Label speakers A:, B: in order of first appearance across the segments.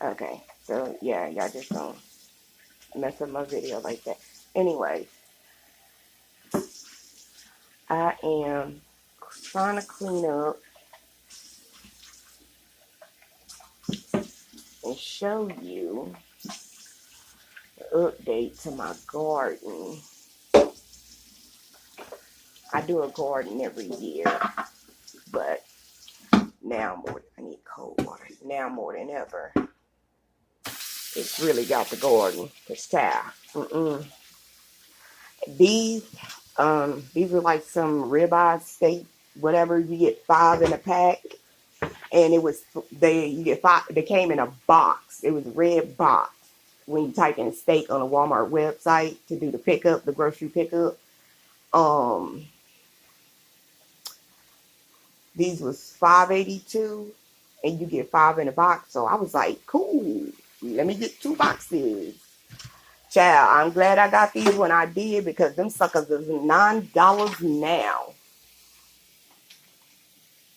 A: Okay, so yeah, y'all just don't mess up my video like that. Anyway, I am trying to clean up and show you the update to my garden. I do a garden every year, but now more, I need cold water. Now more than ever, it's really got the garden. It's time. These are like some ribeye steak, whatever. You get 5 in a pack, and it was you get 5. They came in a box. It was a red box. When you type in steak on a Walmart website to do the pickup, the grocery pickup, these was $5.82, and you get 5 in a box. So I was like, cool. Let me get 2 boxes. Child, I'm glad I got these when I did, because them suckers is $9 now.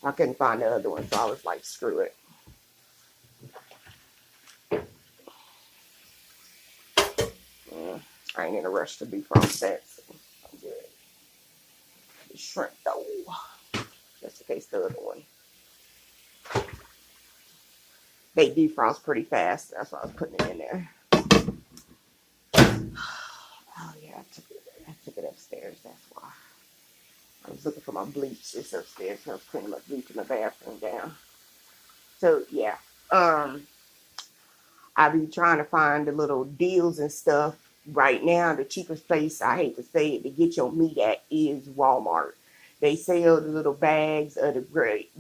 A: I couldn't find the other one, so I was like, screw it. I ain't in a rush to defrost that, so I'm good. The shrimp, though, just in case the other one. They defrost pretty fast. That's why I was putting it in there. Oh, yeah, I took it upstairs. That's why. I was looking for my bleach. It's upstairs. So I was putting my bleach in the bathroom down. So, yeah. I be trying to find the little deals and stuff. Right now, the cheapest place, I hate to say it, to get your meat at is Walmart. They sell the little bags of the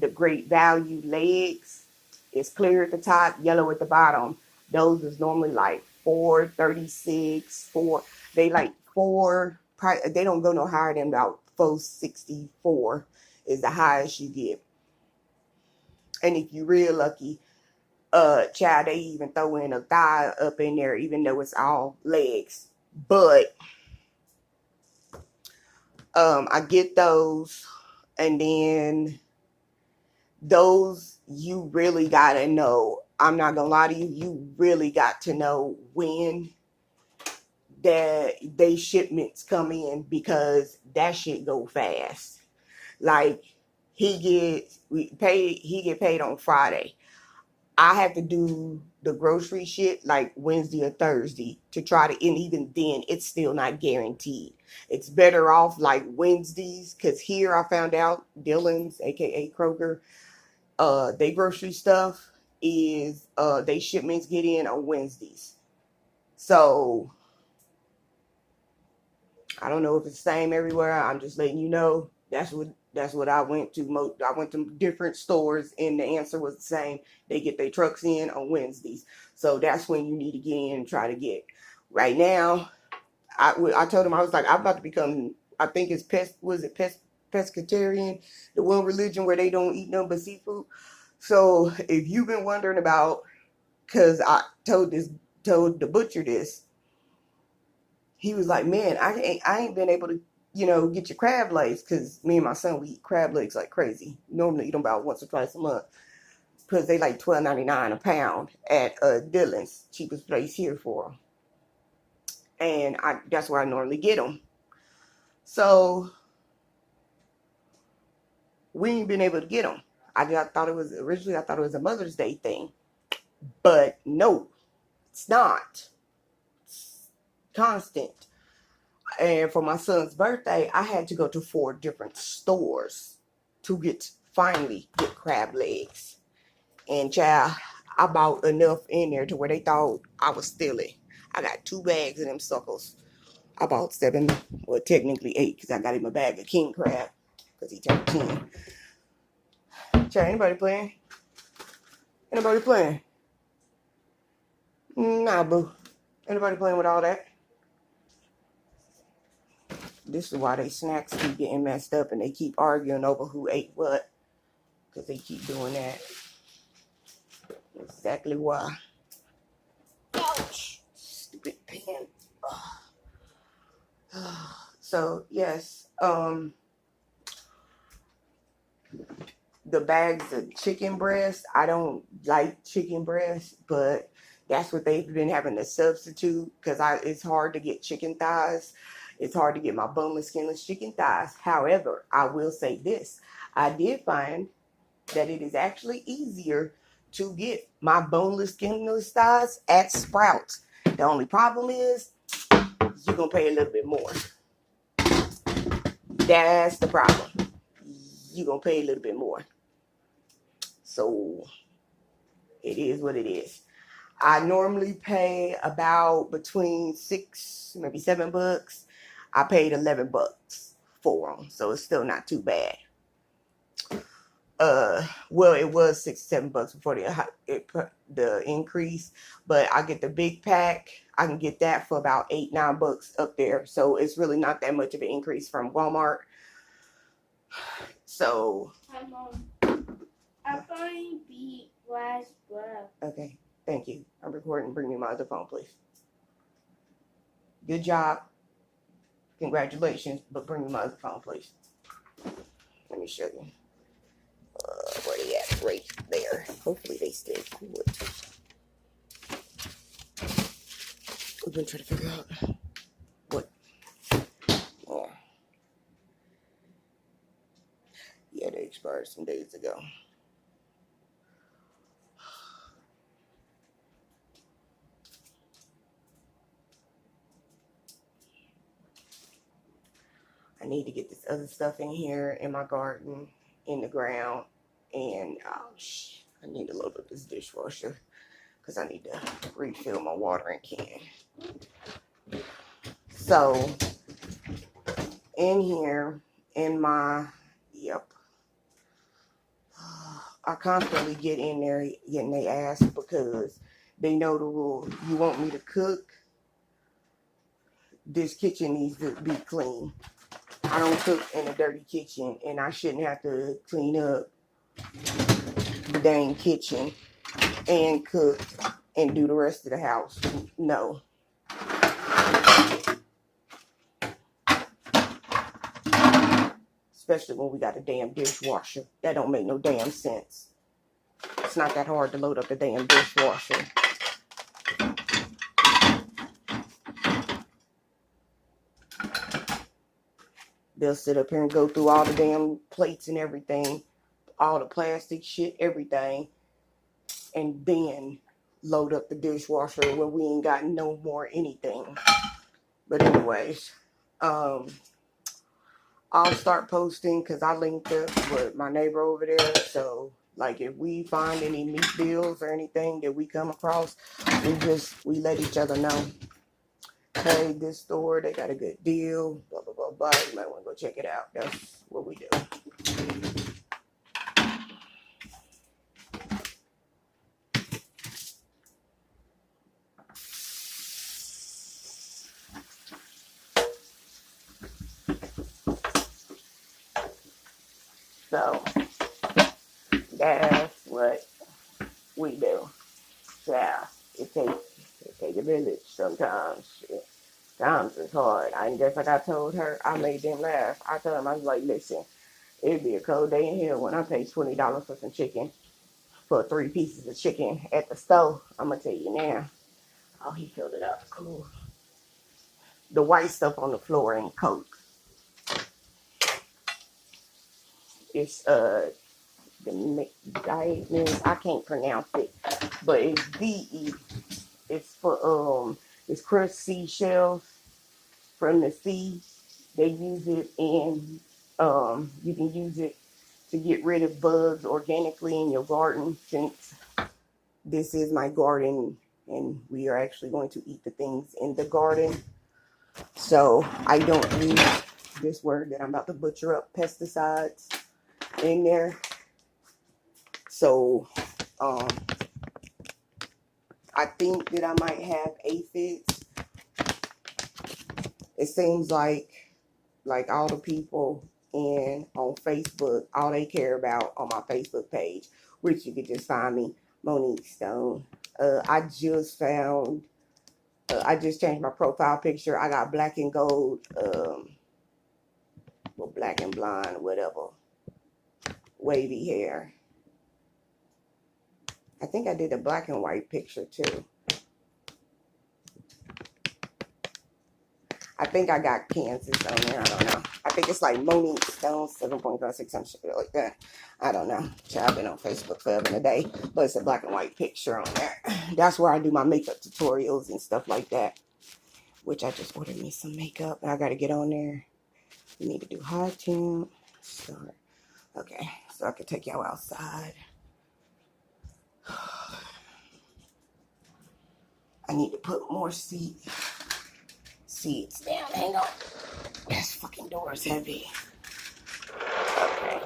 A: great value legs. It's clear at the top, yellow at the bottom. Those is normally like $4.36. They like four. They don't go no higher than about $4.64 is the highest you get. And if you're real lucky, child, they even throw in a thigh up in there, even though it's all legs. But I get those, and then those you really gotta know. I'm not gonna lie to you, you really got to know when that they shipments come in, because that shit go fast. Like he get paid on Friday. I have to do the grocery shit like Wednesday or Thursday to try to, and even then, it's still not guaranteed. It's better off like Wednesdays, because here I found out Dillon's, aka Kroger, they grocery stuff is they shipments get in on Wednesdays. So I don't know if it's the same everywhere. I'm just letting you know. That's what I went to. I went to different stores, and the answer was the same. They get their trucks in on Wednesdays, so that's when you need to get in and try to get. Right now, I told him, I was like, I'm about to become. I think it's pescatarian, the one religion where they don't eat nothing but seafood. So if you've been wondering about, because I told the butcher this, he was like, man, I ain't been able to, get your crab legs, because me and my son, we eat crab legs like crazy. Normally eat them about once or twice a month, because they like $12.99 a pound at Dillon's, cheapest place here for them. And that's where I normally get them. So we ain't been able to get them. I thought it was a Mother's Day thing, but no, it's not. It's constant. And for my son's birthday, I had to go to 4 different stores to finally get crab legs. And child, I bought enough in there to where they thought I was stealing. I got 2 bags of them suckers. I bought 7, well, technically 8, because I got him a bag of king crab, because he turned 10. Child, anybody playing? Anybody playing? Nah, boo. Anybody playing with all that? This is why they snacks keep getting messed up, and they keep arguing over who ate what, because they keep doing that. Exactly why. Ouch! Stupid pen. So yes, the bags of chicken breast. I don't like chicken breast, but that's what they've been having to substitute because it's hard to get chicken thighs. It's hard to get my boneless, skinless chicken thighs. However, I will say this. I did find that it is actually easier to get my boneless, skinless thighs at Sprouts. The only problem is you're going to pay a little bit more. That's the problem. You're going to pay a little bit more. So it is what it is. I normally pay about between $6, maybe $7. I paid $11 for them, so it's still not too bad. Well, it was $6, $7 before the increase, but I get the big pack. I can get that for about $8, $9 up there, so it's really not that much of an increase from Walmart. So.
B: Hi, Mom. I finally beat last breath.
A: Okay, thank you. I'm recording. Bring me my other phone, please. Good job. Congratulations, but bring me my other phone, please. Let me show you. Where they at? Right there. Hopefully they stay cool. We've been trying to figure out what. Yeah, they expired some days ago. I need to get this other stuff in here in my garden, in the ground, and I need to load up this dishwasher because I need to refill my watering can. So, in here, in my, I constantly get in there getting their ass because they know the rule. You want me to cook? This kitchen needs to be clean. I don't cook in a dirty kitchen, and I shouldn't have to clean up the dang kitchen and cook and do the rest of the house. No. Especially when we got a damn dishwasher. That don't make no damn sense. It's not that hard to load up the damn dishwasher. They'll sit up here and go through all the damn plates and everything, all the plastic shit, everything, and then load up the dishwasher when we ain't got no more anything. But anyways, I'll start posting because I linked up with my neighbor over there. So, like, if we find any meat deals or anything that we come across, we let each other know. Hey, this store, they got a good deal, blah, blah, blah, blah. You might want to go check it out. That's what we do. So, that's what we do. Yeah, it takes a village sometimes. Times is hard. I guess like I told her, I made them laugh. I told them, I was like, listen, it'd be a cold day in here when I pay $20 for some chicken, for 3 pieces of chicken at the store. I'm going to tell you now. Oh, he filled it up. Cool. The white stuff on the floor ain't Coke. It's, I can't pronounce it, but it's DE. It's for, it's crushed seashells from the sea. They use it in, you can use it to get rid of bugs organically in your garden, since this is my garden and we are actually going to eat the things in the garden. So I don't use this word that I'm about to butcher up, pesticides, in there. So I think that I might have aphids. It seems like all the people on Facebook, all they care about on my Facebook page, which you could just find me, Monique Stone. I just changed my profile picture. I got black and gold, well, black and blonde, whatever wavy hair. I think I did a black and white picture too. I think I got Kansas on there. I don't know. I think it's like Monique Stone 7.56, some shit like that. I don't know. I've been on Facebook forever and a day, but it's a black and white picture on there. That's where I do my makeup tutorials and stuff like that. Which I just ordered me some makeup. I gotta get on there. We need to do high temp. Start. Okay, so I can take y'all outside. I need to put more seeds down. Hang on. This fucking door is heavy. Okay.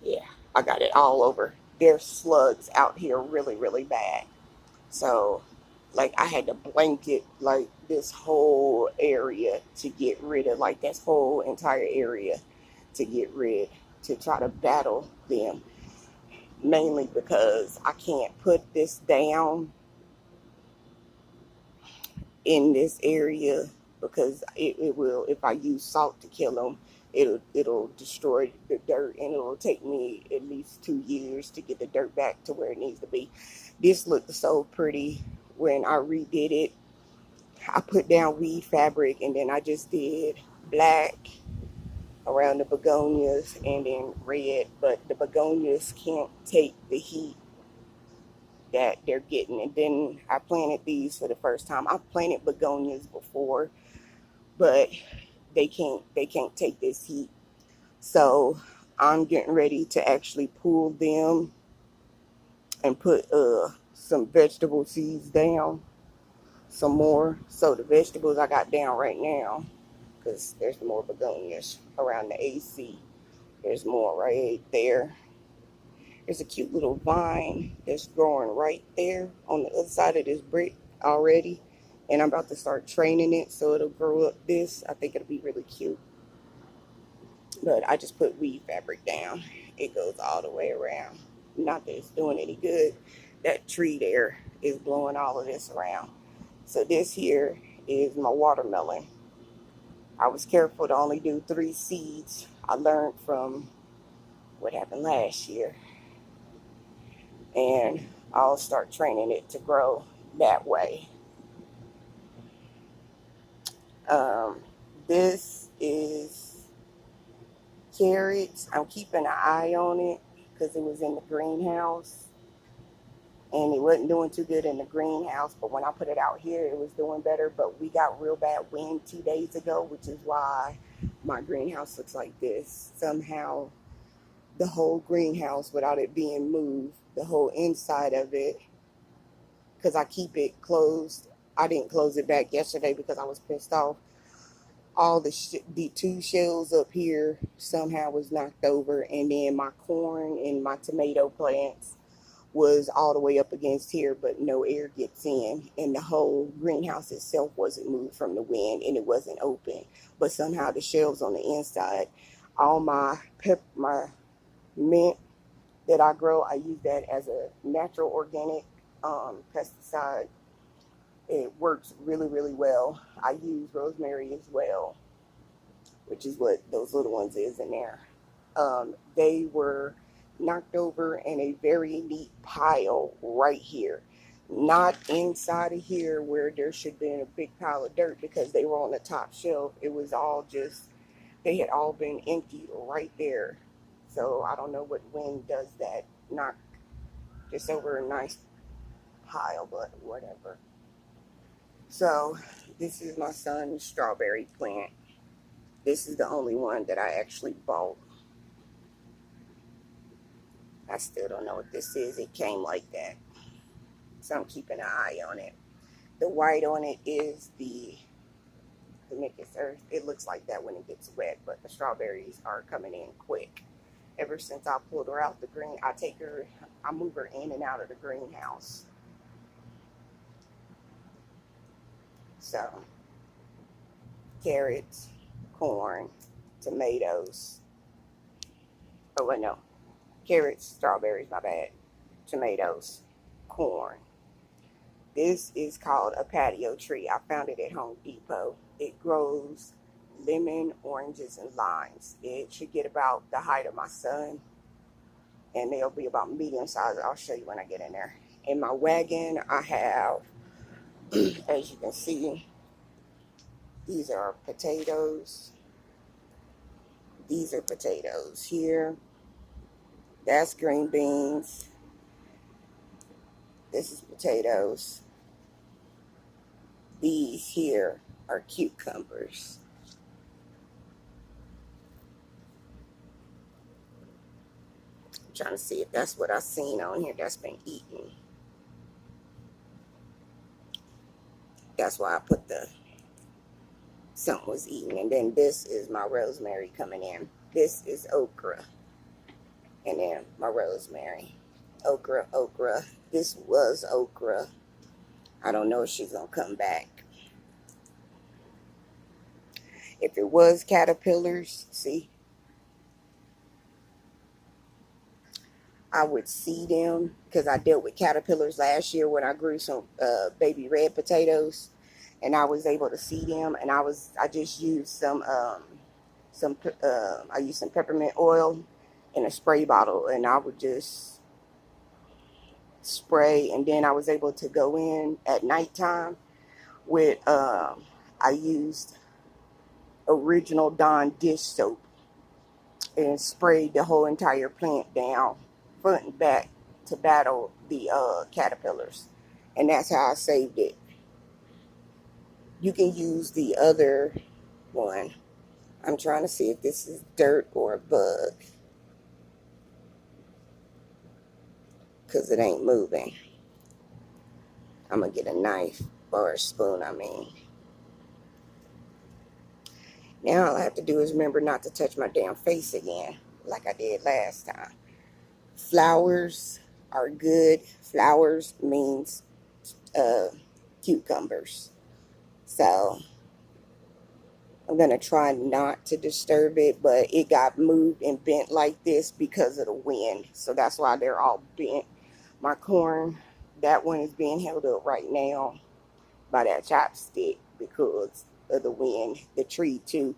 A: Yeah, I got it all over. There's slugs out here really, really bad. So, like, I had to blanket, like, this whole area to get rid of, like, this whole entire area to get rid, to try to battle them. Mainly because I can't put this down in this area because it will, if I use salt to kill them, it'll destroy the dirt, and it'll take me at least 2 years to get the dirt back to where it needs to be. This looked so pretty when I redid it. I put down weed fabric, and then I just did black around the begonias and then red, but the begonias can't take the heat that they're getting. And then I planted these for the first time. I've planted begonias before, but they can't take this heat. So I'm getting ready to actually pull them and put some vegetable seeds down, some more. So the vegetables I got down right now, because there's more begonias around the AC. There's more right there. There's a cute little vine that's growing right there on the other side of this brick already. And I'm about to start training it so it'll grow up this. I think it'll be really cute. But I just put weed fabric down. It goes all the way around. Not that it's doing any good. That tree there is blowing all of this around. So this here is my watermelon. I was careful to only do 3 seeds. I learned from what happened last year. And I'll start training it to grow that way. This is carrots. I'm keeping an eye on it because it was in the greenhouse and it wasn't doing too good in the greenhouse, but when I put it out here it was doing better. But we got real bad wind 2 days ago, which is why my greenhouse looks like this. Somehow the whole greenhouse, without it being moved, the whole inside of it, because I keep it closed. I didn't close it back yesterday because I was pissed off. All the 2 shells up here somehow was knocked over, and then my corn and my tomato plants was all the way up against here, but no air gets in, and the whole greenhouse itself wasn't moved from the wind, and it wasn't open, but somehow the shelves on the inside, all my mint that I grow, I use that as a natural organic pesticide. It works really, really well. I use rosemary as well, which is what those little ones is in there. They were knocked over in a very neat pile right here. Not inside of here where there should be a big pile of dirt because they were on the top shelf. It was all just, they had all been emptied right there. So I don't know what wind does that. Knock just over a nice pile, but whatever. So this is my son's strawberry plant. This is the only one that I actually bought. I still don't know what this is. It came like that. So I'm keeping an eye on it. The white on it is the DiatomaceousEarth. It looks like that when it gets wet, but the strawberries are coming in quick. Ever since I pulled her out the green, I move her in and out of the greenhouse. So, carrots, corn, tomatoes. Oh, wait, no. Carrots, strawberries, my bad. Tomatoes, corn. This is called a patio tree. I found it at Home Depot. It grows lemon, oranges, and limes. It should get about the height of my son, and they'll be about medium size. I'll show you when I get in there. In my wagon, I have, as you can see, these are potatoes. These are potatoes here. That's green beans. This is potatoes. These here are cucumbers. I'm trying to see if that's what I seen on here that's been eaten. That's why I put the something was eaten. And then this is my rosemary coming in. This is okra. And then my rosemary. Okra, okra. This was okra. I don't know if she's going to come back. If it was caterpillars, see, I would see them because I dealt with caterpillars last year when I grew some baby red potatoes, and I was able to see them. And I just used I used some peppermint oil in a spray bottle, and I would just spray. And then I was able to go in at nighttime with I used original Dawn dish soap and sprayed the whole entire plant down front and back to battle the caterpillars. And that's how I saved it. You can use the other one. I'm trying to see if this is dirt or a bug, because it ain't moving. I'm going to get a knife or a spoon, I mean. Now all I have to do is remember not to touch my damn face again, like I did last time. Flowers are good. Flowers means cucumbers. So I'm going to try not to disturb it, but it got moved and bent like this because of the wind. So that's why they're all bent. My corn, that one is being held up right now by that chopstick because of the wind. The tree too.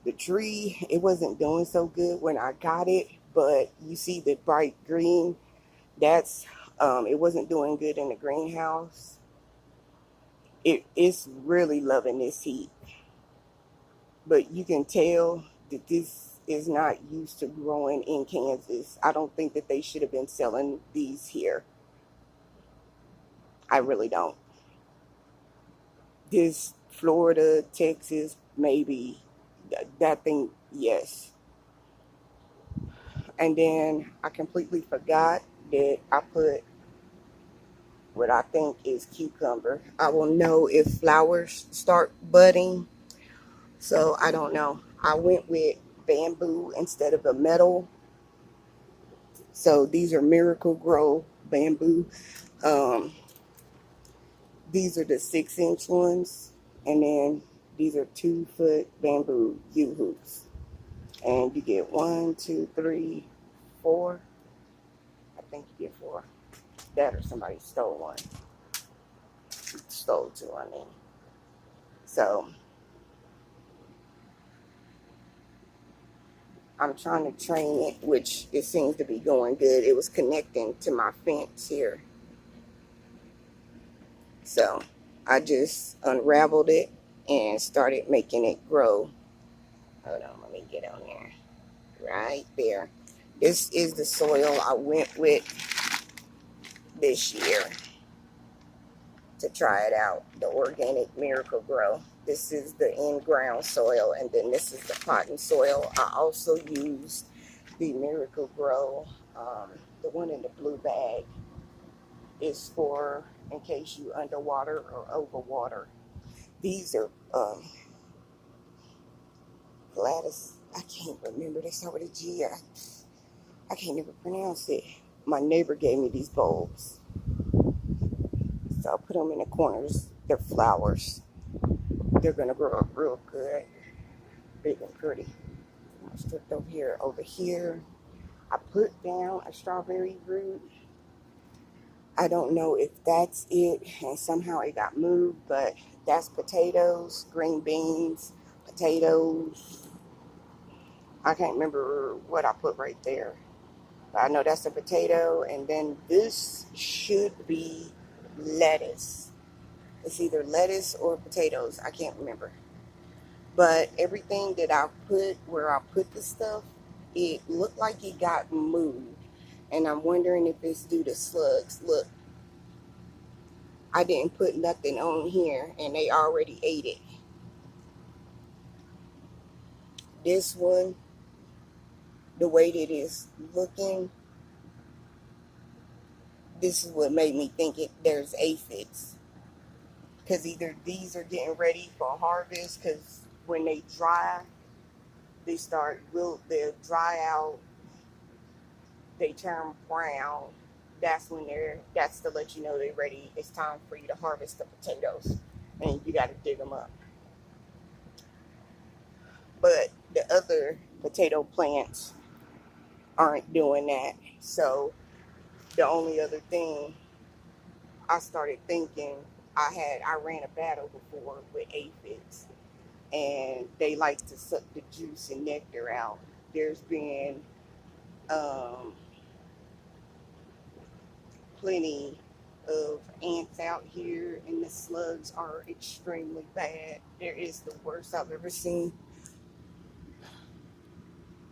A: The tree, it wasn't doing so good when I got it, but you see the bright green, that's it wasn't doing good in the greenhouse. It's really loving this heat, but you can tell that this is not used to growing in Kansas. I don't think that they should have been selling these here. I really don't. This Florida, Texas, maybe. That thing, yes. And then I completely forgot that I put what I think is cucumber. I will know if flowers start budding. So I don't know. I went with bamboo instead of a metal. So these are MiracleGro bamboo. These are the 6-inch ones. And then these are 2-foot bamboo Uhoops. And you get 1, 2, 3, 4. I think you get 4. That or somebody stole one. Stole 2, I mean. So I'm trying to train it, which it seems to be going good. It was connecting to my fence here. So I just unraveled it and started making it grow. Hold on, let me get on there. Right there. This is the soil I went with this year to try it out. The organic MiracleGro. This is the in-ground soil, and then this is the potting soil. I also used the MiracleGro. The one in the blue bag is for in case you underwater or overwater. These are Gladys. I can't remember. They start with a G. I can't even pronounce it. My neighbor gave me these bulbs, so I'll put them in the corners. They're flowers. They're gonna grow up real good, big and pretty. I stripped over here. Over here, I put down a strawberry root. I don't know if that's it, and somehow it got moved, but that's potatoes, green beans, potatoes. I can't remember what I put right there. But I know that's a potato, and then this should be lettuce. It's either lettuce or potatoes. I can't remember. But everything that I put where I put the stuff, it looked like it got moved. And I'm wondering if it's due to slugs. Look, I didn't put nothing on here, and they already ate it. This one, the way that it's looking, this is what made me think there's aphids. Because either these are getting ready for harvest, because when they dry, they'll dry out, they turn brown. That's to let you know they're ready. It's time for you to harvest the potatoes, and you got to dig them up. But the other potato plants aren't doing that. So the only other thing I started thinking, I ran a battle before with aphids, and they like to suck the juice and nectar out. There's been um, plenty of ants out here, and the slugs are extremely bad. There is the worst I've ever seen.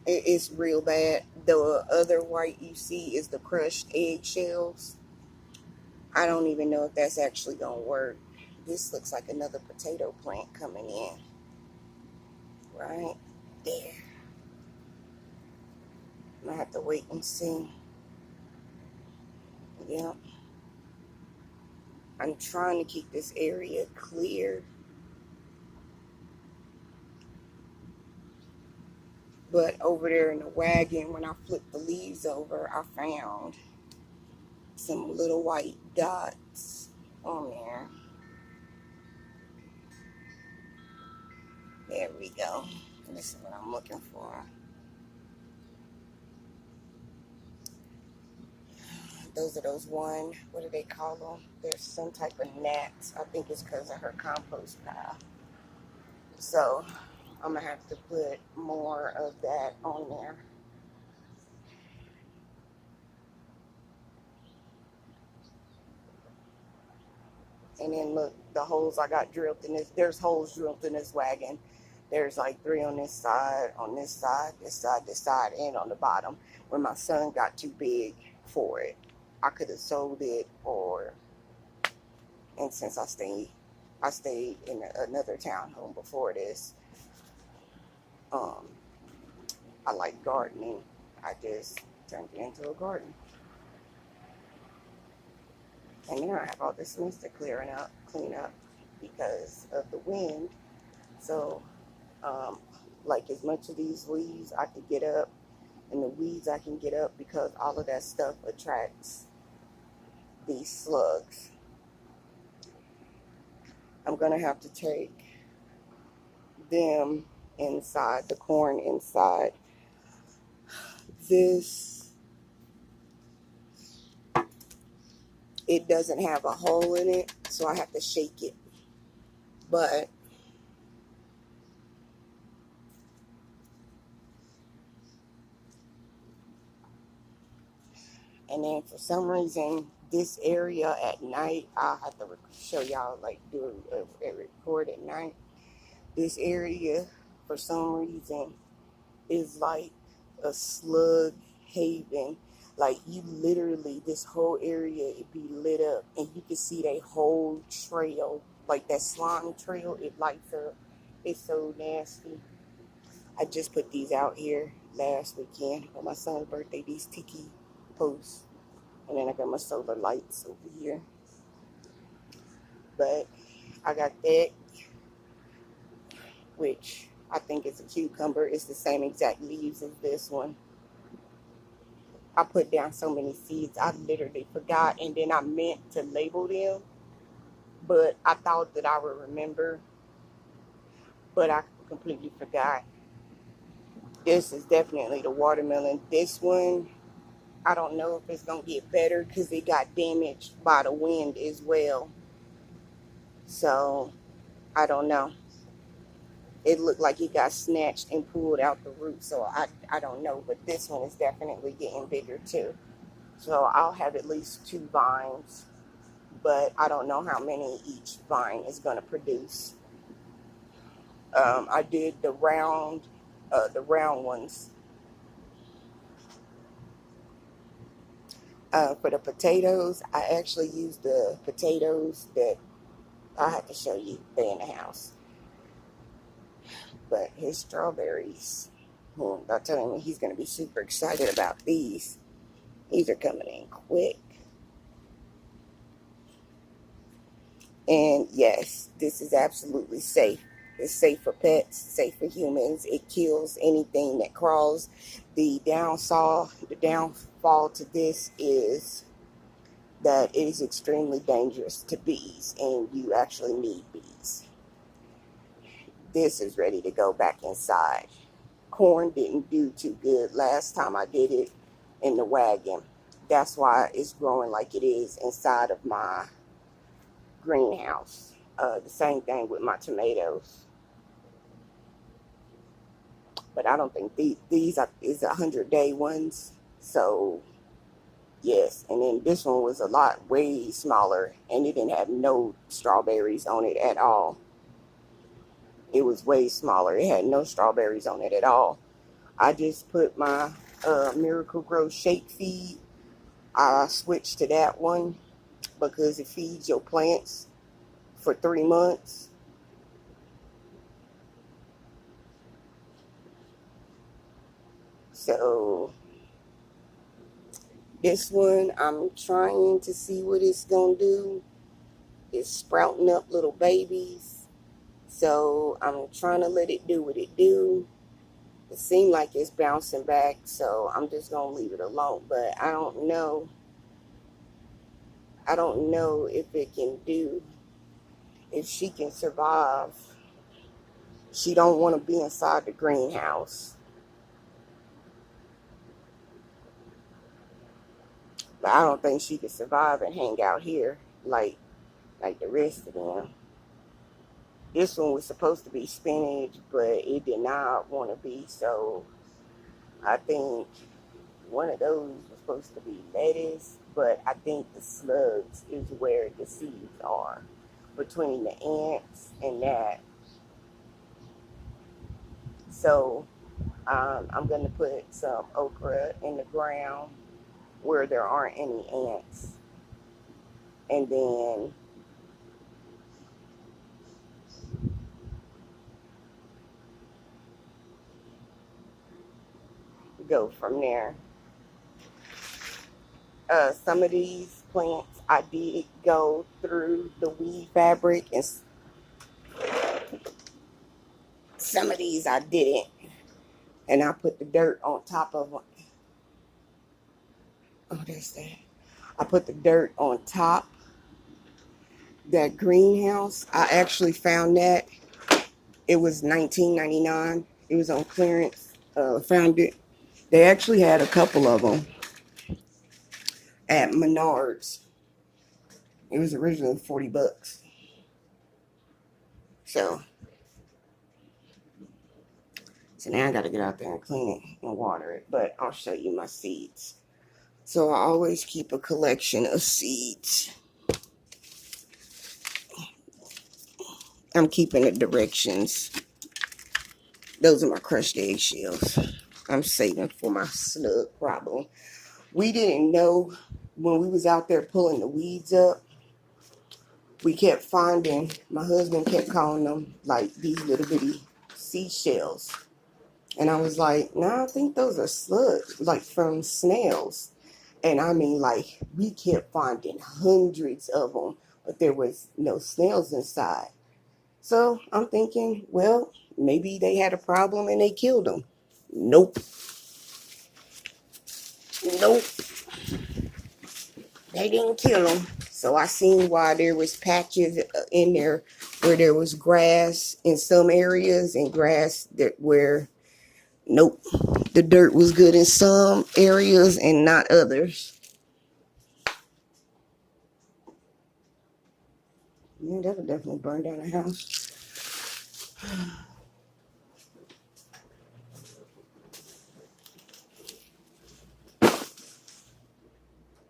A: It's real bad. The other white you see is the crushed eggshells. I don't even know if that's actually gonna work. This looks like another potato plant coming in. Right there. I'm gonna have to wait and see. Yeah. I'm trying to keep this area clear. But over there in the wagon, when I flipped the leaves over, I found some little white dots on there. There we go. This is what I'm looking for. Those are those what do they call them? There's some type of gnats. I think it's because of her compost pile. So I'm going to have to put more of that on there. And then look, the holes I got drilled in this, there's holes drilled in this wagon. There's like 3 on this side, this side, and on the bottom. When my son got too big for it, I could have sold it, and since I stayed in another townhome before this. I like gardening. I just turned it into a garden. And then I have all this mess to clean up because of the wind. So, like as much of these leaves I could get up, and the weeds I can get up, because all of that stuff attracts these slugs. I'm gonna have to take them inside, the corn inside. It doesn't have a hole in it, so I have to shake it. But and then for some reason, this area at night, I'll have to show y'all, like do a record at night. This area, for some reason, is like a slug haven. Like you literally, this whole area, it be lit up, and you can see that whole trail, like that slime trail, it lights up. It's so nasty. I just put these out here last weekend for my son's birthday, these tiki posts. And then I got my solar lights over here. But I got that, which I think is a cucumber. It's the same exact leaves as this one. I put down so many seeds, I literally forgot. And then I meant to label them, but I thought that I would remember. But I completely forgot. This is definitely the watermelon. This one, I don't know if it's going to get better because it got damaged by the wind as well. So, I don't know. It looked like it got snatched and pulled out the root. So, I don't know. But this one is definitely getting bigger too. So, I'll have at least 2 vines. But I don't know how many each vine is going to produce. I did the round ones. For the potatoes, I actually used the potatoes that I have to show you. They're in the house. But his strawberries, I'm telling him he's going to be super excited about these. These are coming in quick. And yes, this is absolutely safe. It's safe for pets, safe for humans. It kills anything that crawls. The downfall to this is that it is extremely dangerous to bees, and you actually need bees. This is ready to go back inside. Corn didn't do too good last time I did it in the wagon. That's why it's growing like it is inside of my greenhouse. The same thing with my tomatoes. But I don't think these are 100-day ones. So yes, and then this one was a lot way smaller, and it didn't have no strawberries on it at all. It was way smaller. It had no strawberries on it at all. I just put my MiracleGro Shake Feed. I switched to that one because it feeds your plants for 3 months. So this one, I'm trying to see what it's going to do. It's sprouting up little babies. So I'm trying to let it do what it do. It seemed like it's bouncing back, so I'm just going to leave it alone. But I don't know. I don't know if it can do, if she can survive. She don't want to be inside the greenhouse. But I don't think she could survive and hang out here like the rest of them. This one was supposed to be spinach, but it did not want to be, so I think one of those was supposed to be lettuce, but I think the slugs is where the seeds are, between the ants and that. So I'm going to put some okra in the ground where there aren't any ants. And then go from there. Some of these plants I did go through the weed fabric, and some of these I didn't. And I put the dirt on top of them. Oh, there's that. I put the dirt on top. That greenhouse, I actually found that. It was $19.99. It was on clearance. Found it. They actually had a couple of them at Menards. It was originally $40. So now I got to get out there and clean it and water it. But I'll show you my seeds. So I always keep a collection of seeds. I'm keeping the directions. Those are my crushed eggshells. I'm saving for my slug problem. We didn't know when we was out there pulling the weeds up. We kept finding, my husband kept calling them like these little bitty seashells. And I was like, no, I think those are slugs, like from snails. And I mean, like, we kept finding hundreds of them, but there was no snails inside. So I'm thinking, well, maybe they had a problem and they killed them. Nope. Nope. They didn't kill them. So I seen why there was patches in there where there was grass in some areas and grass that where Nope. The dirt was good in some areas and not others. Yeah, that would definitely burn down the house.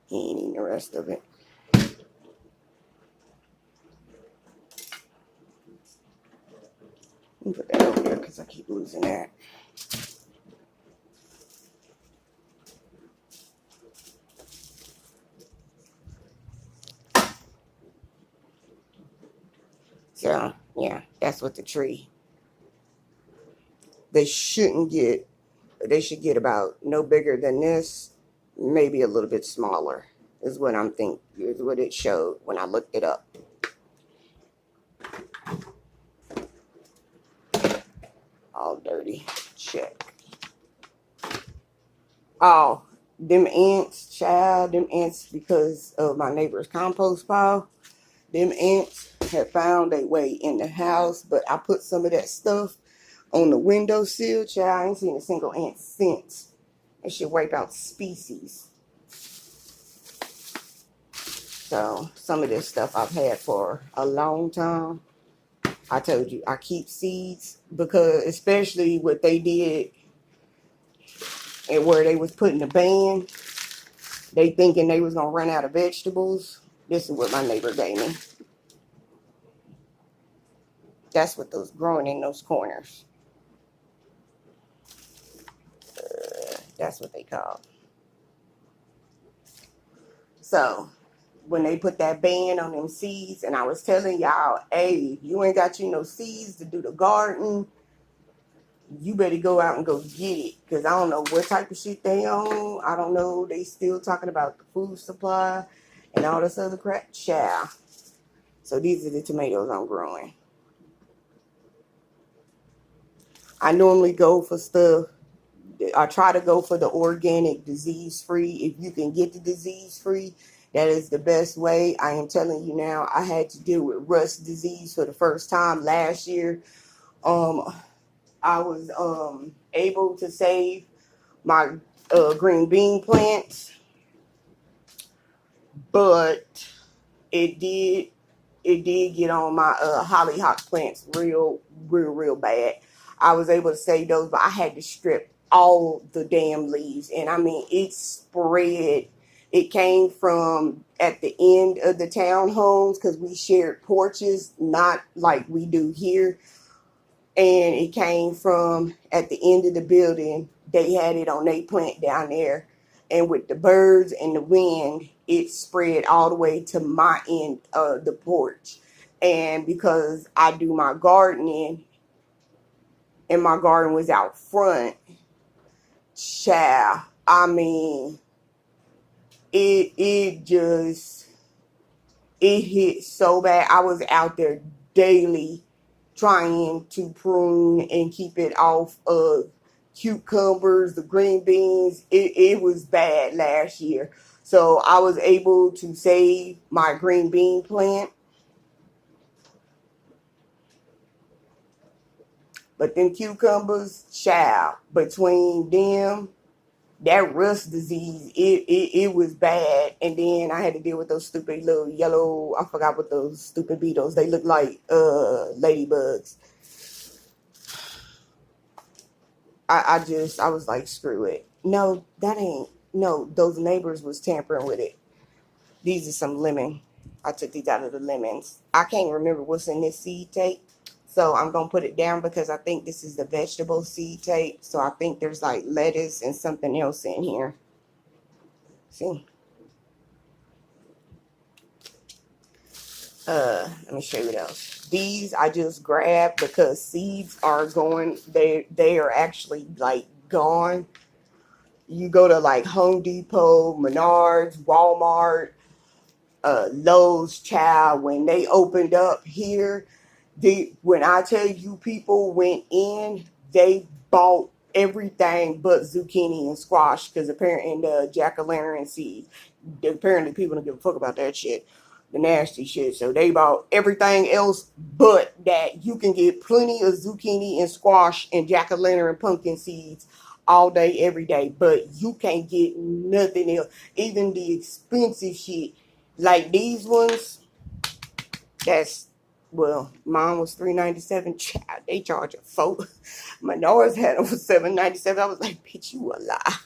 A: He ain't eating the rest of it. Let me put that over there because I keep losing that. So, yeah, that's what the tree. They should get about no bigger than this, maybe a little bit smaller, is what I'm thinking, is what it showed when I looked it up. All dirty. Check. Oh, them ants, child, them ants, because of my neighbor's compost pile, them ants had found their way in the house, but I put some of that stuff on the windowsill, child. I ain't seen a single ant since. That should wipe out species. So, some of this stuff I've had for a long time. I told you, I keep seeds because, especially what they did and where they was putting the ban, they thinking they was going to run out of vegetables. This is what my neighbor gave me. That's what those growing in those corners. That's what they call. So, when they put that ban on them seeds, and I was telling y'all, hey, you ain't got you no seeds to do the garden, you better go out and go get it. Because I don't know what type of shit they own. I don't know. They still talking about the food supply and all this other crap. Child. So these are the tomatoes I'm growing. I normally go for stuff. I try to go for the organic, disease-free. If you can get the disease-free, that is the best way. I am telling you now, I had to deal with rust disease for the first time last year. I was able to save my green bean plants, but it did get on my hollyhock plants real bad. I was able to save those, but I had to strip all the damn leaves, and I mean it spread. It came from at the end of the townhomes because we shared porches, not like we do here. And it came from at the end of the building. They had it on their plant down there. And with the birds and the wind, it spread all the way to my end of the porch. And because I do my gardening, and my garden was out front, child, I mean, it hit so bad. I was out there daily trying to prune and keep it off of cucumbers, the green beans. It was bad last year. So I was able to save my green bean plant. But them cucumbers, child, between them, that rust disease, it was bad. And then I had to deal with those stupid little yellow, I forgot what those stupid beetles, they look like ladybugs. I was like, screw it. No, those neighbors was tampering with it. These are some lemon. I took these out of the lemons. I can't remember what's in this seed tape. So I'm going to put it down because I think this is the vegetable seed tape. So I think there's like lettuce and something else in here. See? Let me show you what else. These I just grabbed because seeds are going, they are actually like gone. You go to like Home Depot, Menards, Walmart, Lowe's, child, when they opened up here, when I tell you people went in, they bought everything but zucchini and squash because apparently, and jack-o'-lantern seeds. Apparently people don't give a fuck about that shit. the nasty shit. So they bought everything else but that. You can get plenty of zucchini and squash and jack-o'-lantern and pumpkin seeds all day, every day. But you can't get nothing else. Even the expensive shit. Like these ones, that's, well, mine was $3.97. Child, they charge a $4. Menards had them for $7.97. I was like, bitch, you a lie.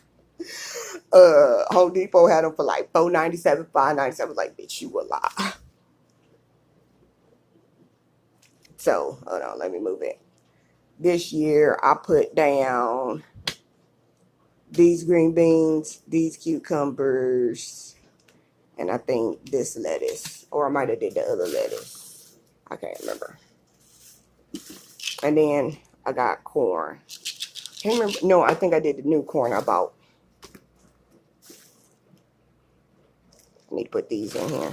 A: Home Depot had them for like $4.97, $5.97. I was like, bitch, you a lie. So, hold on, let me move it. This year, I put down these green beans, these cucumbers, and I think this lettuce. Or I might have did the other lettuce. I can't remember. And then I got corn. Can't remember. No, I think I did the new corn I bought. I need to put these in here.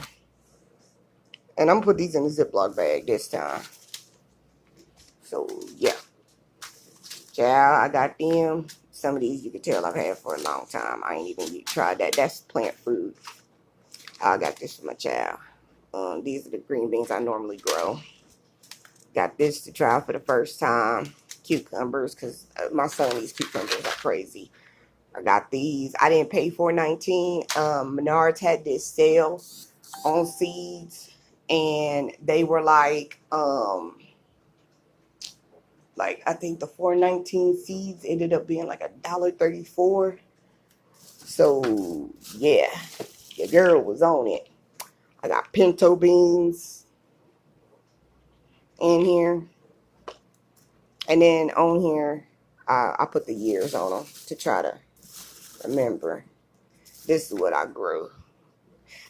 A: And I'm going to put these in a Ziploc bag this time. So, yeah. Child, I got them. Some of these you can tell I've had for a long time. I ain't even tried that. That's plant food. I got this for my child. These are the green beans I normally grow. Got this to try for the first time. Cucumbers, because my son eats cucumbers are crazy. I got these. I didn't pay $4.19. Menards had this sale on seeds, and they were like I think the $4.19 seeds ended up being like $1.34. So yeah, the girl was on it. I got pinto beans in here, and then on here I put the years on them to try to remember. This is what I grew.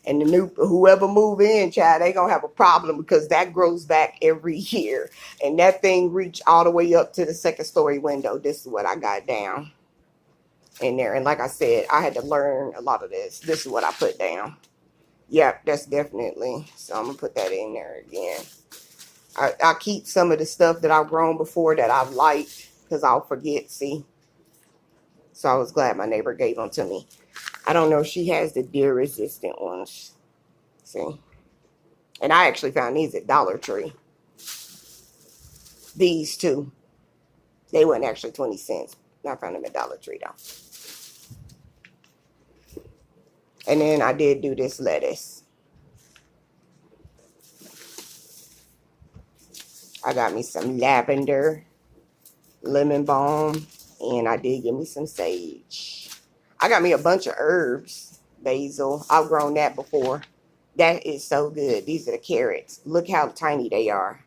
A: And the new, whoever move in, child, they gonna have a problem because that grows back every year. And that thing reached all the way up to the second story window. This is what I got down in there. And like I said, I had to learn a lot of this. This is what I put down. Yep, that's definitely. So I'm gonna put that in there again. I keep some of the stuff that I've grown before that I've liked because I'll forget, see. So I was glad my neighbor gave them to me. I don't know if she has the deer resistant ones. See? And I actually found these at Dollar Tree. These two. They weren't actually 20 cents. I found them at Dollar Tree though. And then I did do this lettuce. I got me some lavender, lemon balm, and I did get me some sage. I got me a bunch of herbs. Basil. I've grown that before. That is so good. These are the carrots. Look how tiny they are.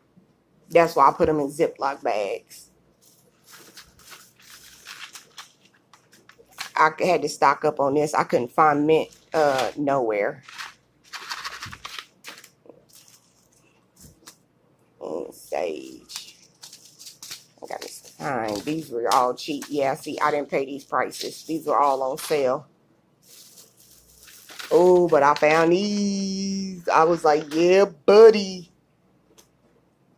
A: That's why I put them in Ziploc bags. I had to stock up on this. I couldn't find mint nowhere. And sage. I got me some thyme. These were all cheap. Yeah, see, I didn't pay these prices. These were all on sale. Oh, but I found these. I was like, yeah, buddy.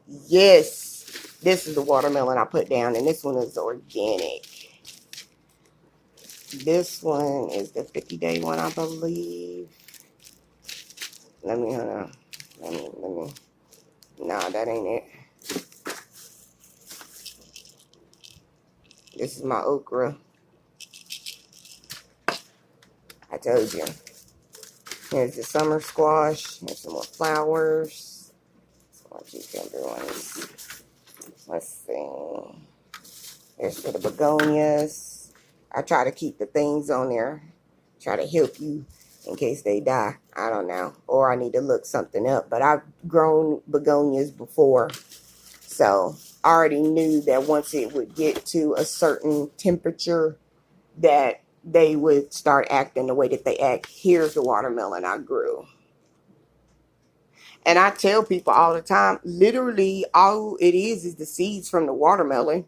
A: Yes. This is the watermelon I put down, and this one is organic. This one is the 50-day one, I believe. Let me. Nah, that ain't it. This is my okra. I told you. Here's the summer squash. Here's some more flowers. Some more cucumber ones. Let's see. Here's for the begonias. I try to keep the things on there. Try to help you in case they die. I don't know. Or I need to look something up. But I've grown begonias before. So I already knew that once it would get to a certain temperature that they would start acting the way that they act. Here's the watermelon I grew. And I tell people all the time, literally all it is the seeds from the watermelon.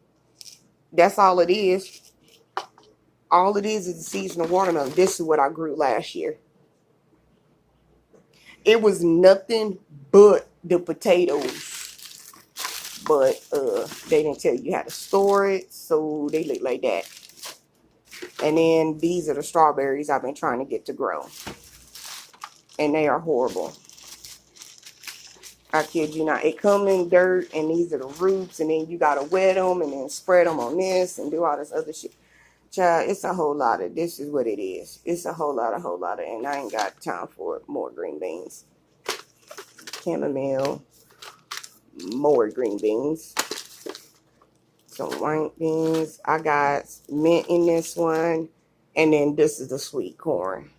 A: That's all it is. All it is the seeds from the watermelon. This is what I grew last year. It was nothing but the potatoes. But they didn't tell you how to store it, so they look like that. And then these are the strawberries I've been trying to get to grow. And they are horrible. I kid you not. It come in dirt, and these are the roots, and then you gotta wet them, and then spread them on this, and do all this other shit. Child, it's a whole lot of, this is what it is. It's a whole lot of, and I ain't got time for it. More green beans. Chamomile. More green beans. Some white beans. I got mint in this one. And then this is the sweet corn.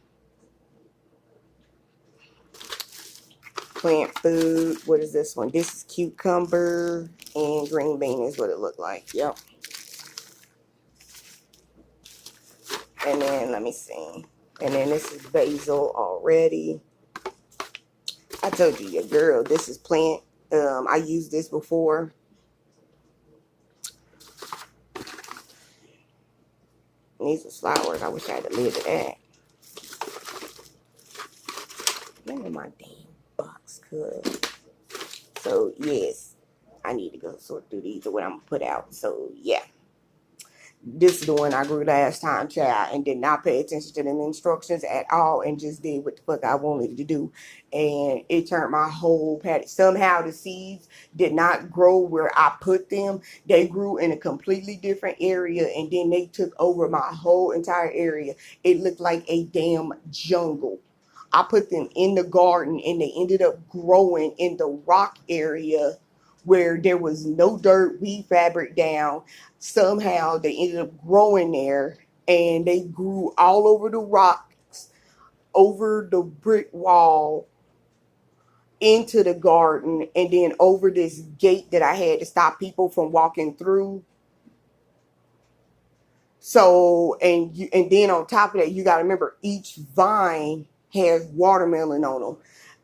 A: Plant food. What is this one? This is cucumber and green bean is what it looked like. Yep. And then let me see. And then this is basil already. I told you, your girl, this is plant. I used this before. And these are flowers. I wish I had a lid of that. Look at my damn box, cuz. So, yes. I need to go sort through these or what I'm going to put out. So, yeah. This is the one I grew last time, child, and did not pay attention to them instructions at all and just did what the fuck I wanted to do. And it turned my whole patio. Somehow the seeds did not grow where I put them. They grew in a completely different area, and then they took over my whole entire area. It looked like a damn jungle. I put them in the garden, and they ended up growing in the rock area where there was no dirt, weed fabric down. Somehow they ended up growing there, and they grew all over the rocks, over the brick wall, into the garden, and then over this gate that I had to stop people from walking through. So, and then on top of that, you got to remember each vine has watermelon on them.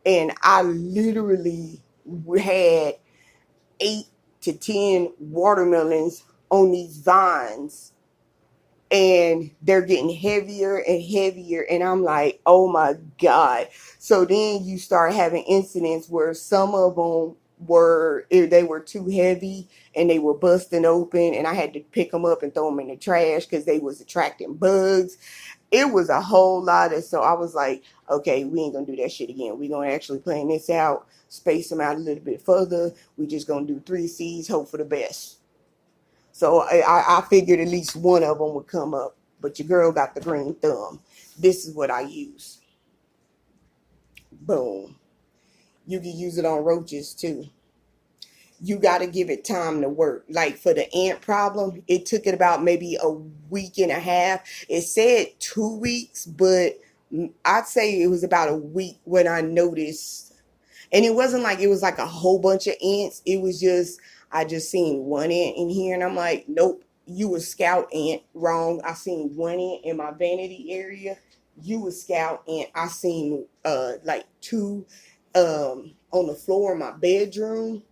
A: And I literally had 8 to 10 watermelons on these vines, and they're getting heavier and heavier, and I'm like, oh my god. So then you start having incidents where some of them were, they were too heavy and they were busting open, and I had to pick them up and throw them in the trash because they was attracting bugs. It was a whole lot of, so I was like, okay, we ain't gonna do that shit again. We gonna actually plan this out, space them out a little bit further. We just gonna do 3 seeds, hope for the best. So I figured at least one of them would come up, but your girl got the green thumb. This is what I use. Boom. You can use it on roaches too. You got to give it time to work. Like for the ant problem, it took it about maybe a week and a half. It said 2 weeks, but I'd say it was about a week when I noticed. And it wasn't like it was like a whole bunch of ants. It was just, I just seen one ant in here, and I'm like, nope, you a scout ant. Wrong. I seen one ant in my vanity area. You a scout ant. I seen like 2 on the floor in my bedroom.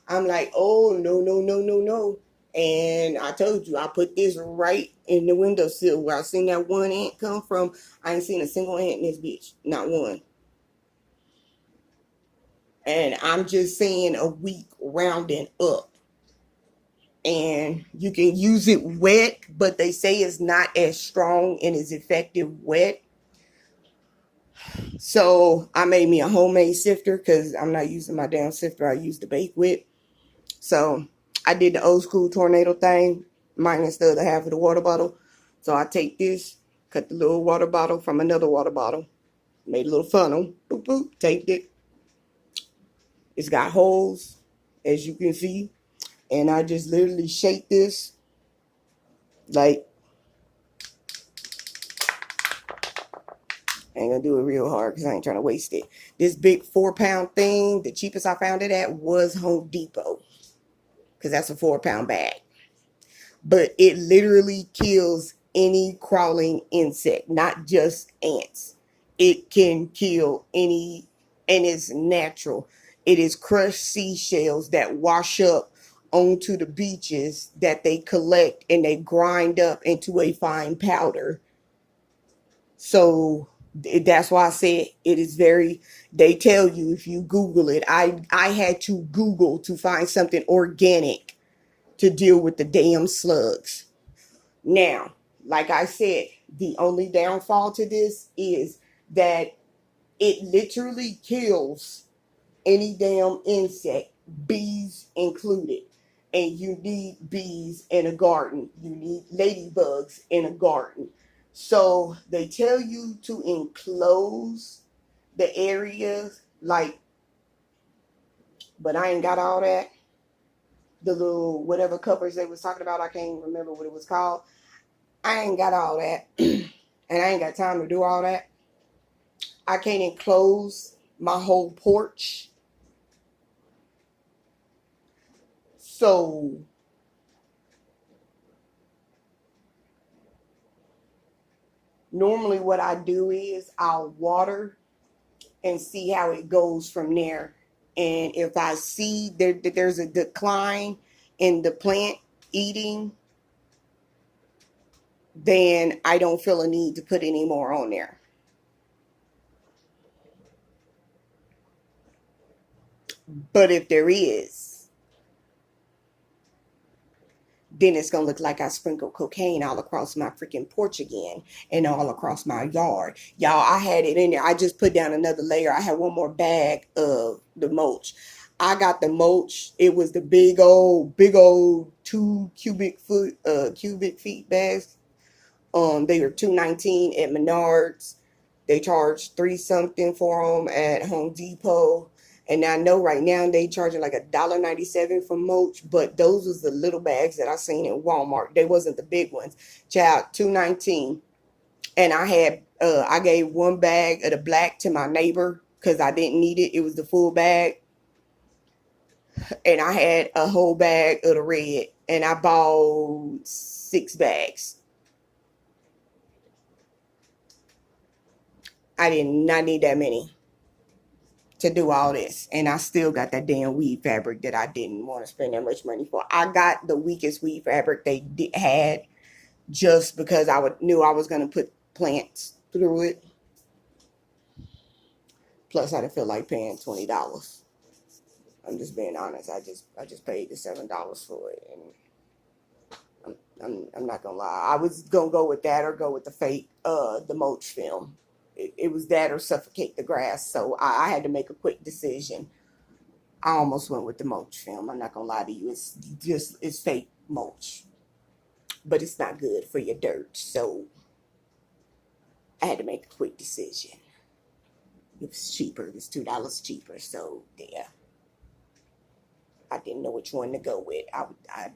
A: I'm like, oh, no, no, no, no, no. And I told you, I put this right in the windowsill where I seen that one ant come from. I ain't seen a single ant in this bitch. Not one. And I'm just saying a week rounding up. And you can use it wet, but they say it's not as strong and as effective wet. So I made me a homemade sifter because I'm not using my damn sifter. I use the bake whip. So I did the old school tornado thing, minus the other half of the water bottle. So I take this, cut the little water bottle from another water bottle, made a little funnel, boop, boop, taped it. It's got holes, as you can see. And I just literally shake this, like, I ain't gonna do it real hard because I ain't trying to waste it. This big 4-pound thing, the cheapest I found it at was Home Depot, because that's a 4-pound bag. But it literally kills any crawling insect, not just ants. It can kill any, and it's natural. It is crushed seashells that wash up onto the beaches that they collect and they grind up into a fine powder. So that's why I said it is very, they tell you if you Google it. I had to Google to find something organic to deal with the damn slugs. Now, like I said, the only downfall to this is that it literally kills any damn insect, bees included. And you need bees in a garden. You need ladybugs in a garden. So they tell you to enclose the areas, like, but I ain't got all that. The little whatever covers they was talking about, I can't remember what it was called. I ain't got all that. And I ain't got time to do all that. I can't enclose my whole porch. So normally what I do is I'll water and see how it goes from there. And if I see that there's a decline in the plant eating, then I don't feel a need to put any more on there. But if there is, then it's going to look like I sprinkled cocaine all across my freaking porch again and all across my yard. Y'all, I had it in there. I just put down another layer. I had one more bag of the mulch. I got the mulch. It was the big old 2 cubic feet bags. They were $2.19 at Menards. They charged $3 something for them at Home Depot. And I know right now they charging like $1.97 for mulch, but those was the little bags that I seen in Walmart. They wasn't the big ones. Child, $2.19. And I gave one bag of the black to my neighbor because I didn't need it. It was the full bag. And I had a whole bag of the red. And I bought 6 bags. I did not need that many to do all this. And I still got that damn weed fabric that I didn't want to spend that much money for. I got the weakest weed fabric they had just because knew I was going to put plants through it. Plus, I didn't feel like paying $20. I'm just being honest. I just paid the $7 for it, and I'm not gonna lie. I was gonna go with that or go with the mulch film. It was that or suffocate the grass. So I had to make a quick decision. I almost went with the mulch film. I'm not gonna lie to you. It's fake mulch, but it's not good for your dirt. So I had to make a quick decision. It was cheaper. It was $2 cheaper. So yeah, I didn't know which one to go with. I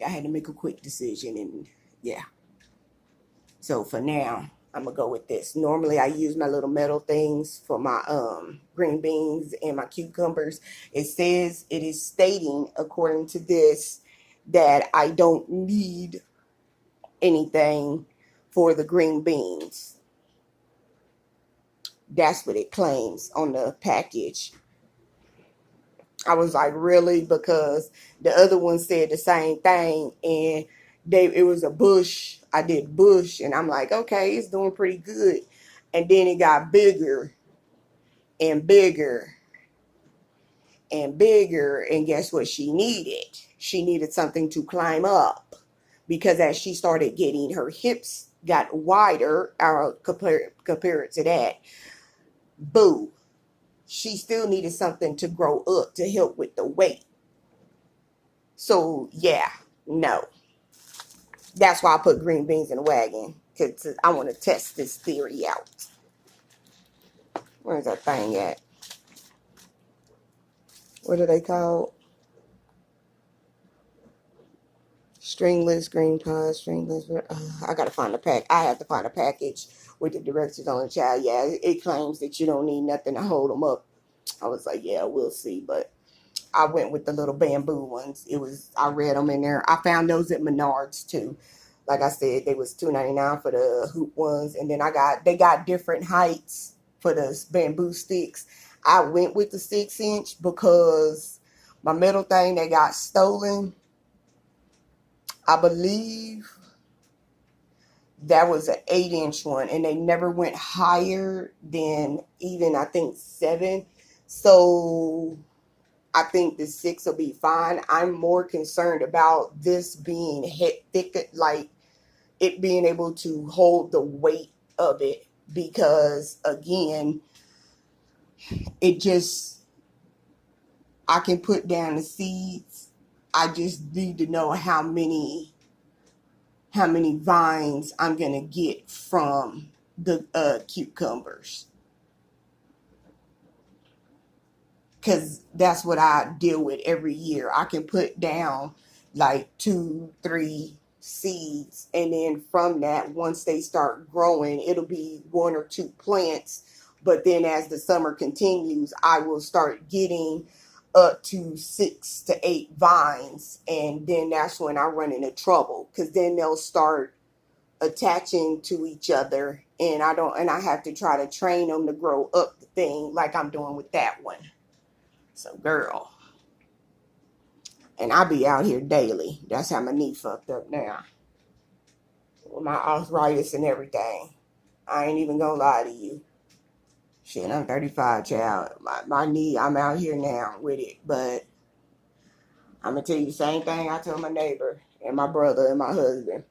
A: had to make a quick decision, and yeah. So for now, I'm gonna go with this. Normally, I use my little metal things for my green beans and my cucumbers. It says it is stating, according to this, that I don't need anything for the green beans. That's what it claims on the package. I was like, really? Because the other one said the same thing, and it was a bush. I did bush, and I'm like, okay, it's doing pretty good. And then it got bigger and bigger and bigger, and guess what she needed? She needed something to climb up, because as she started getting, her hips got wider, compared to that. Boo. She still needed something to grow up to help with the weight. So yeah, no. That's why I put green beans in the wagon, because I want to test this theory out. Where's that thing at? What are they called? Stringless green pods, stringless. I gotta find the pack. I have to find a package with the directions on the child. Yeah, it claims that you don't need nothing to hold them up. I was like, yeah, we'll see. But I went with the little bamboo ones. I read them in there. I found those at Menards too. Like I said, they was $2.99 for the hoop ones, and then they got different heights for the bamboo sticks. I went with the 6-inch because my metal thing that got stolen, I believe that was an 8-inch one, and they never went higher than even, I think, 7. So I think the 6 will be fine. I'm more concerned about this being thick, like it being able to hold the weight of it, because again, it just, I can put down the seeds. I just need to know how many vines I'm gonna get from the cucumbers, because that's what I deal with every year. I can put down like 2-3 seeds, and then from that, once they start growing, it'll be 1 or 2 plants. But then as the summer continues, I will start getting up to 6 to 8 vines, and then that's when I run into trouble, because then they'll start attaching to each other, and I have to try to train them to grow up the thing like I'm doing with that one. So girl, and I be out here daily. That's how my knee fucked up now with my arthritis and everything. I ain't even gonna lie to you. Shit, I'm 35, child. My knee, I'm out here now with it. But I'm gonna tell you the same thing I told my neighbor and my brother and my husband.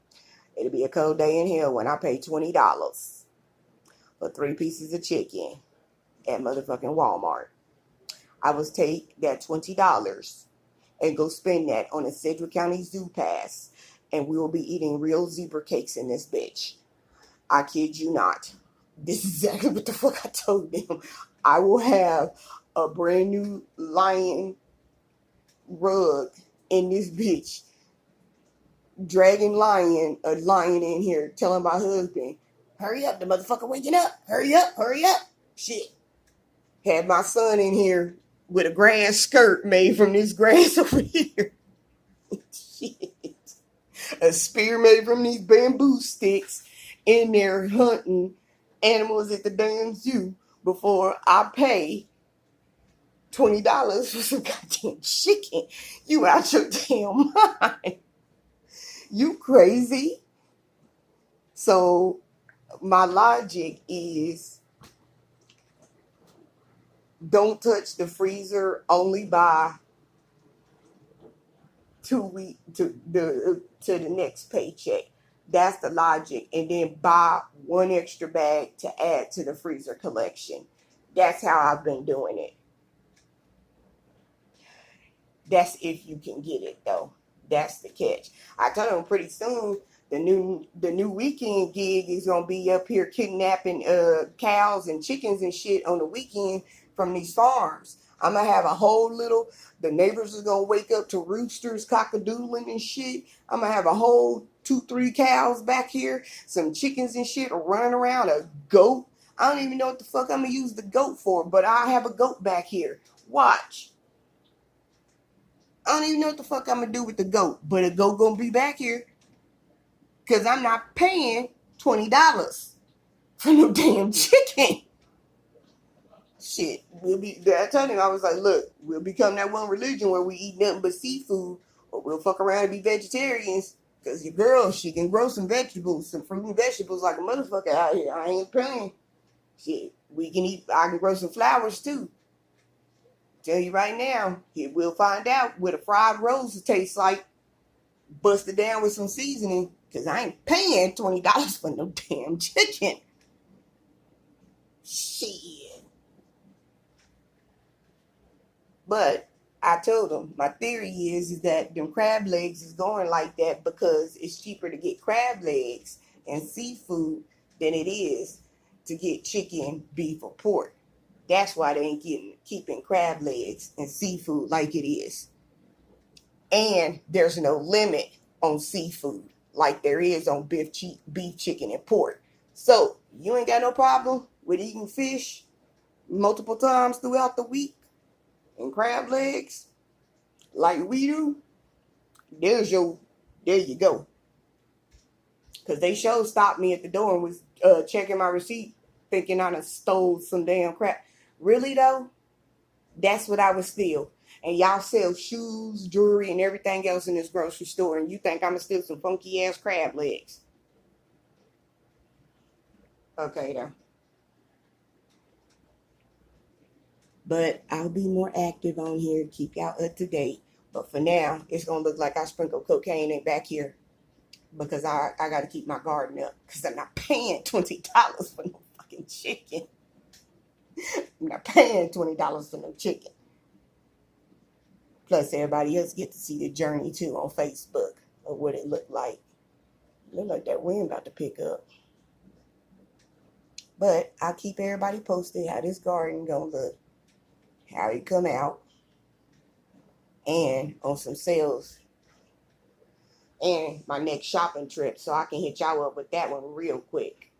A: It'll be a cold day in hell when I pay $20 for 3 pieces of chicken at motherfucking Walmart. I will take that $20 and go spend that on a Sedgwick County Zoo pass, and we will be eating real zebra cakes in this bitch. I kid you not. This is exactly what the fuck I told them. I will have a brand new lion rug in this bitch. Dragging a lion in here, telling my husband, hurry up, the motherfucker waking up. Hurry up, hurry up. Shit. Had my son in here with a grass skirt made from this grass over here. Shit. A spear made from these bamboo sticks in there hunting animals at the damn zoo before I pay $20 for some goddamn chicken. You out your damn mind. You crazy. So my logic is, don't touch the freezer, only buy 2 weeks to the next paycheck. That's the logic. And then buy 1 extra bag to add to the freezer collection. That's how I've been doing it. That's if you can get it though. That's the catch. I told them pretty soon the new weekend gig is gonna be up here kidnapping cows and chickens and shit on the weekend from these farms. I'm gonna have the neighbors are gonna wake up to roosters cockadoodling and shit. I'm gonna have a whole 2-3 cows back here, some chickens and shit running around, a goat. I don't even know what the fuck I'm gonna use the goat for, but I have a goat back here. Watch. I don't even know what the fuck I'm gonna do with the goat, but a goat gonna be back here, because I'm not paying $20 for no damn chicken. Shit, I told him, I was like, look, we'll become that one religion where we eat nothing but seafood, or we'll fuck around and be vegetarians, because your girl, she can grow some vegetables, some fruit and vegetables like a motherfucker out here. I ain't playing. Shit, I can grow some flowers too. Tell you right now, we'll find out what a fried rose tastes like, busted down with some seasoning, because I ain't paying $20 for no damn chicken. Shit. But I told them, my theory is that them crab legs is going like that because it's cheaper to get crab legs and seafood than it is to get chicken, beef, or pork. That's why they ain't keeping crab legs and seafood like it is. And there's no limit on seafood like there is on beef, chicken, and pork. So you ain't got no problem with eating fish multiple times throughout the week and crab legs like we do. There you go. Because they sure stopped me at the door and was checking my receipt, thinking I done stole some damn crap. Really though? That's what I would steal. And y'all sell shoes, jewelry, and everything else in this grocery store, and you think I'm gonna steal some funky ass crab legs? Okay then. But I'll be more active on here, keep y'all up to date. But for now, it's gonna look like I sprinkled cocaine in back here, because I gotta keep my garden up, because I'm not paying $20 for no fucking chicken. I'm not paying $20 for no chicken. Plus, everybody else get to see the journey too on Facebook of what it looked like. Look like that wind about to pick up. But I'll keep everybody posted how this garden gonna look, how it come out, and on some sales and my next shopping trip, so I can hit y'all up with that one real quick.